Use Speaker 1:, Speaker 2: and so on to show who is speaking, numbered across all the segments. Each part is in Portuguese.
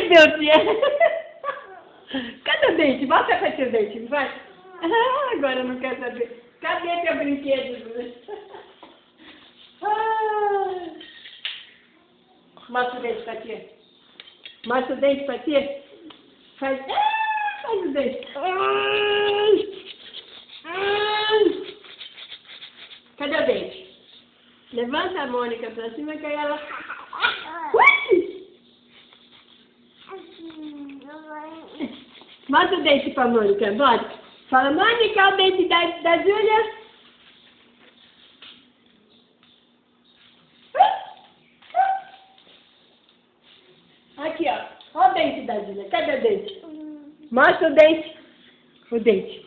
Speaker 1: perdeu, tia. Cadê o dente? Mostra pra tia o dente, vai. Agora eu não quero saber. Cadê teu brinquedo? Mostra o dente pra tia. Mostra o dente pra tia. Faz o dente. Cadê o dente? Levanta a Mônica pra cima que aí ela... Mostra o dente pra Mônica, bora. Fala, Mônica, o dente da Júlia. Aqui, ó. Olha o dente da Júlia. Cadê o dente? Mostra o dente. O dente.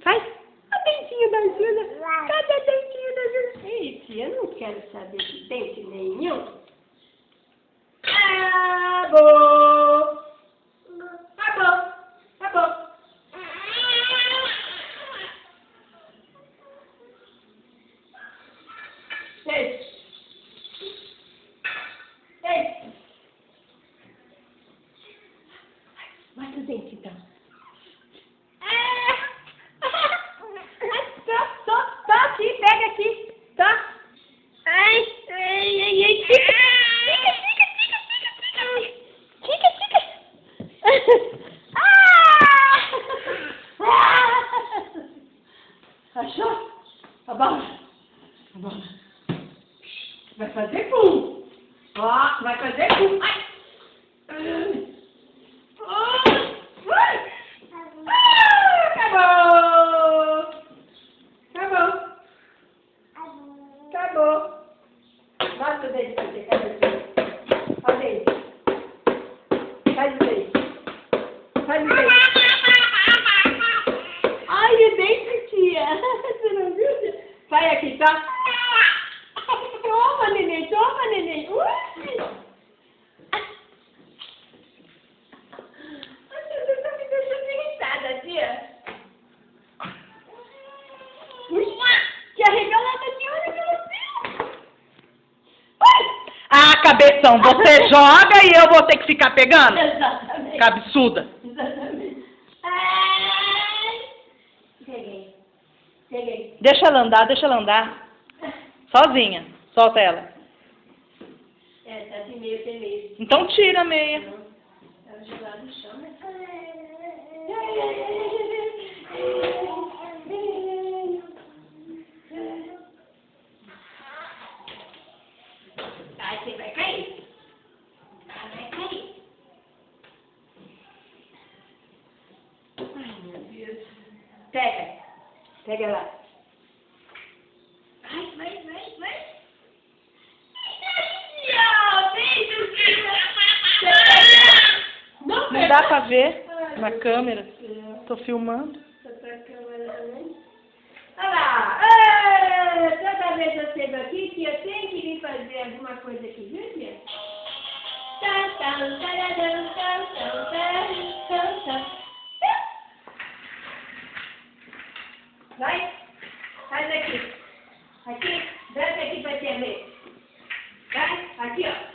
Speaker 1: Faz. O dentinho da Júlia. Cadê o dentinho da Júlia? Ei, tia, eu não quero saber de dente nenhum. Acabou. Acabou. Acabou. Ei. Ei. Mostra o dente, então. Tá aqui, pega aqui, tá? Ai, achou? A bola. Vai fazer pum. Ó, vai fazer pum. Ai. Acabou. Mostra o dente pra você. Cadê o dente? Olha o dente. Faz o dente. Faz o dente. Ai, o dente, tia. Você não viu, tia? Sai aqui, tá? Toma, neném. Toma, neném. Ui. Você tá me deixando irritada, tia. Tia, regalada de olho pra você.
Speaker 2: Ah, cabeção, você joga e eu vou ter que ficar pegando?
Speaker 1: Exatamente.
Speaker 2: Cabeçuda.
Speaker 1: Exatamente. Ai. Peguei.
Speaker 2: Deixa ela andar. Sozinha. Solta ela.
Speaker 1: Tá de meio, tem meio.
Speaker 2: Então tira a meia.
Speaker 1: Tá gelado no chão, né? Ai, você vai cair. Vai cair. Ai, meu Deus. Pega lá. Vai.
Speaker 2: Não dá pra ver na câmera. Tô filmando.
Speaker 1: Olha lá. Toda vez eu chego aqui, tia, tem que vir fazer alguma coisa aqui, viu, tia? Vai. Faz aqui. Aqui. Dança aqui pra tia ver. Vai. Aqui, ó.